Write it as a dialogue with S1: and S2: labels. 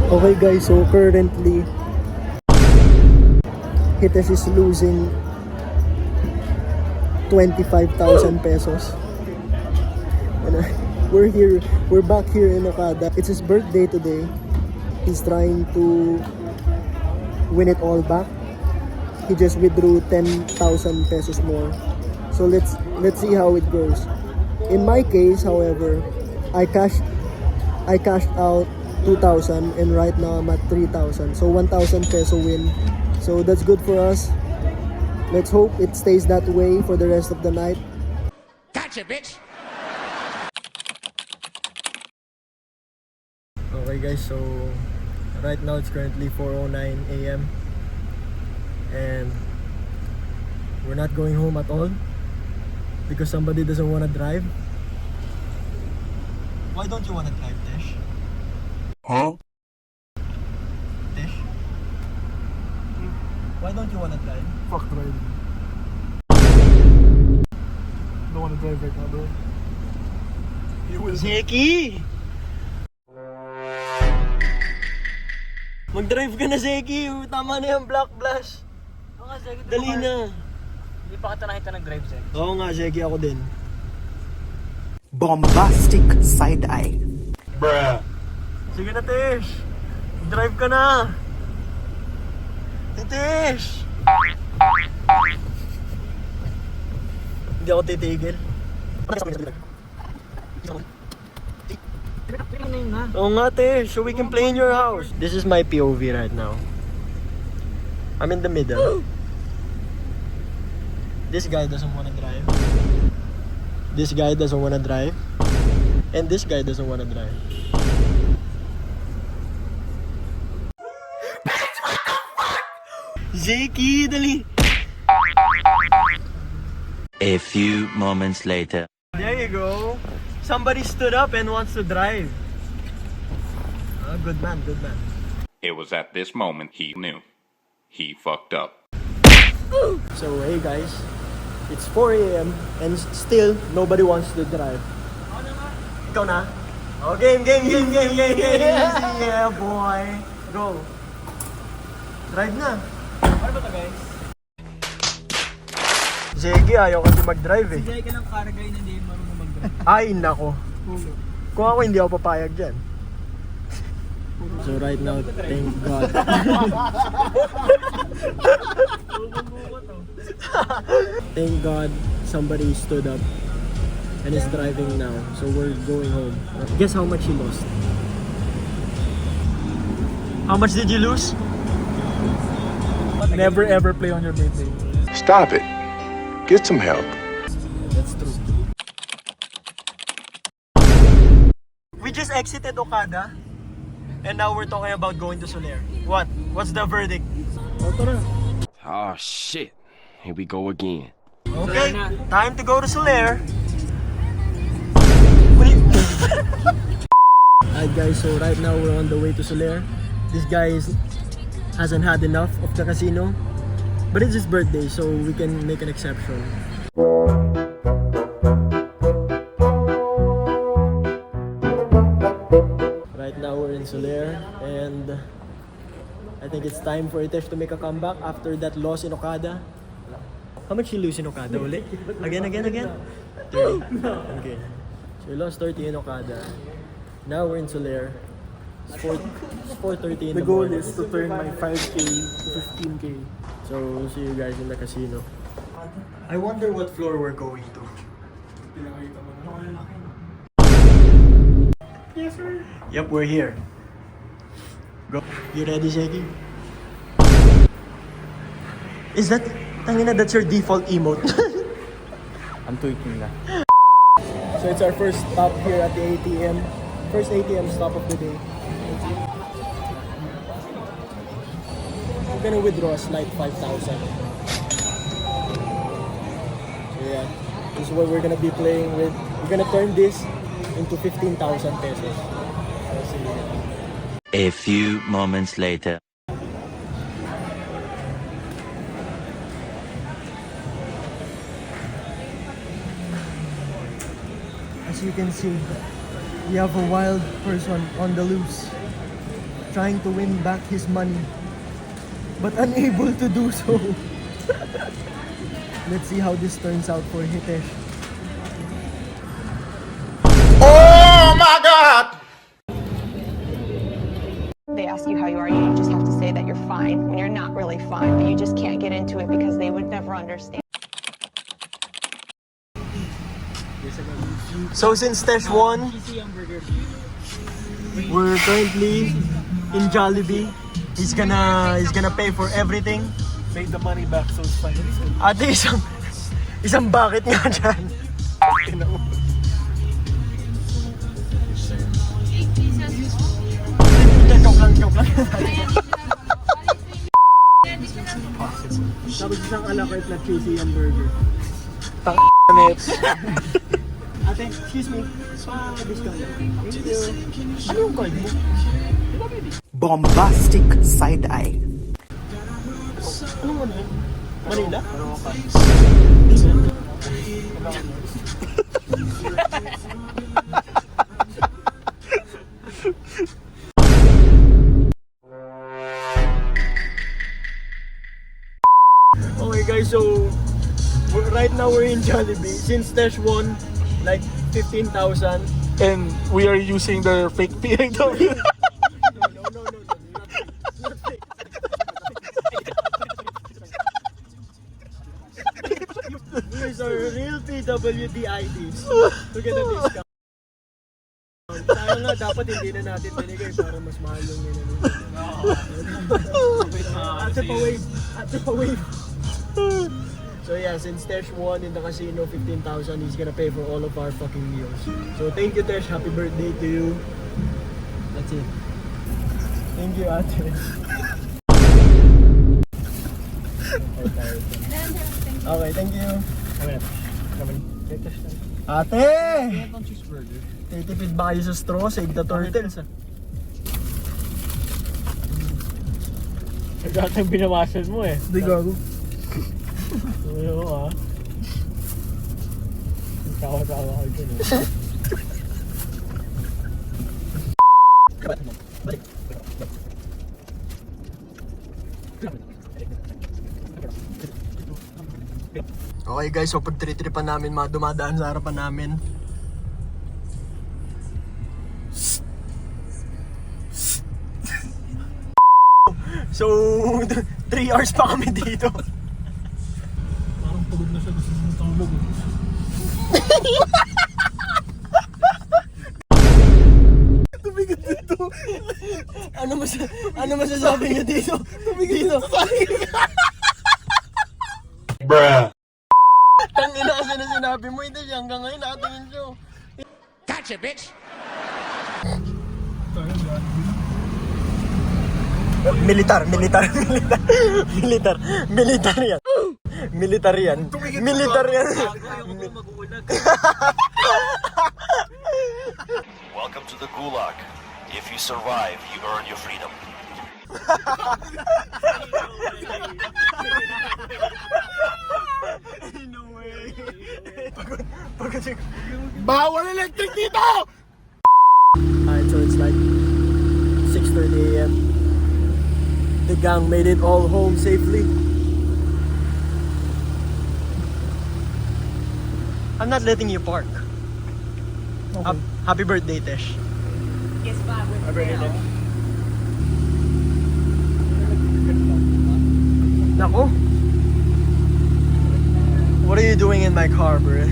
S1: Okay guys, so currently Hitesh is losing 25,000 pesos. And we're back here in Okada. It's his birthday today. He's trying to win it all back. He just withdrew 10,000 pesos more. So let's see how it goes. In my case, however, I cashed out 2,000 and right now I'm at 3,000. So 1,000 peso win. So that's good for us. Let's hope it stays that way for the rest of the night.
S2: Gotcha, bitch!
S1: Okay guys, so right now it's currently 4:09 a.m. and we're not going home at all because somebody doesn't want to drive. Why don't you want to drive, Tish?
S2: Huh?
S1: Tish? Why don't you want to drive?
S3: Fuck driving. Don't want to drive right now, bro. You will.
S1: Zeki! Mag-drive ka na, Zeki! Tama na yung Black Blast! Dali na!
S3: Hindi pa kita nakita nag-drive, Zek.
S1: Oo nga, Zeki, ako din.
S4: Bombastic side eye.
S2: Bruh.
S1: Sige na, Tish! Drive ka na! Tish! Hindi ako titigil. Oo nga, Tish, so we can play in your house. This is my POV right now. I'm in the middle. This guy doesn't want to drive. This guy doesn't want to drive. And this guy doesn't want to drive. Zeki, dali!
S5: A few moments later.
S1: There you go. Somebody stood up and wants to drive. Good man, good man.
S6: It was at this moment he knew. He fucked up.
S1: So, hey guys, it's 4 a.m. and still nobody wants to drive. Ikaw na? Oh, game. Yeah, boy. Go. Drive na.
S3: Ano ba ito, guys?
S1: Zeki, ayaw kasi mag-drive eh.
S3: Hindi ka ng car guy na hindi marunong mag-drive.
S1: Ay, nako. Kung ako, hindi ako papayag dyan. So right now, thank God. Thank God somebody stood up and is driving now. So we're going home. Guess how much he lost? How much did you lose?
S3: Never ever play on your birthday.
S2: Stop it. Get some help.
S1: That's true. We just exited Okada and now we're talking about going to Soler. What's the verdict?
S7: Oh shit. Here we go again.
S1: Okay, time to go to Soler. Alright guys, so right now we're on the way to Soler. This guy hasn't had enough of the casino, but it's his birthday, so we can make an exception. Right now we're in Soler, and I think it's time for Hitesh to make a comeback after that loss in Okada. How much you lose in Okada ulit? Again? 30. Okay. So we lost 30 in Okada. Now we're in Soler. It's 4:30 in the
S3: The goal
S1: morning.
S3: is to turn my 5K to 15K.
S1: So we'll see you guys in the casino. I wonder what floor we're going to.
S3: Pinakita mo na.
S1: Yes, sir. Yep, we're here. Go. You ready, Zeki? Is that... Tangina, that's your default emote.
S7: I'm tweaking na.
S1: So it's our first stop here at the ATM. First ATM stop of the day. We're gonna withdraw a slight 5,000. So yeah, this is what we're gonna be playing with. We're gonna turn this into 15,000 pesos. I'll see you again.
S5: A few moments later.
S1: As you can see, we have a wild person on the loose. trying to win back his money, but unable to do so. Let's see how this turns out for Hitesh.
S8: They ask you how you are, you just have to say that you're fine when you're not really fine, but you just can't get into it because they would never understand.
S1: So since Tesh won, we're currently in Jollibee. He's gonna pay for everything.
S3: Made the money back, so it's fine.
S1: Ate, isang bucket nga dyan. Joke lang. Tapos isang alakit na cheesy hamburger. Ate, excuse me. Pa-discount lang. Thank you. Ano yung card mo?
S4: Bombastic side eye.
S1: Anong ano? Manila? Okay guys, so right now we're in Jollibee. Since Tesh won like 15,000.
S3: And we are using their fake PAW.
S1: No. Not fake. These are real PWD IDs to get a discount. Kaya nga, dapat hindi na natin binigay para mas mahal yung yun. Ate pa wave. So yeah, since Tesh won in the casino 15,000, he's gonna pay for all of our fucking meals. So thank you, Tesh. Happy birthday to you. That's it. Thank you, Ate. Okay, thank you. Ate! Titipid ba kayo sa straw? Save the turtles.
S3: Dati yung binamasan mo eh.
S1: Hindi gago.
S3: Oo Tawa-tawa ka dyan eh.
S1: Okay guys, so pag tritripan namin, mga dumadaan sa harapan namin. So, 3 hours pa kami dito.
S3: Parang pagod na siya, gusto mo tulog.
S1: Tumigat dito. Ano masasabi niyo dito? Tumigat dito.
S2: Bruh.
S1: Tangina kasi na sinabi mo, hindi siya hanggang ngayon nakatingin siya.
S2: Gotcha, bitch.
S1: Militar yan. Militar yan.
S9: Welcome to the Gulag. If you survive, you earn your freedom.
S1: No way. Pagod.
S3: Bawal electric dito!
S1: Alright, so it's like 6:30 a.m. The gang made it all home safely. I'm not letting you park.
S3: Okay.
S1: Happy birthday, Tesh.
S8: Yes, Bob.
S1: Nako. What are you doing in my car, bro?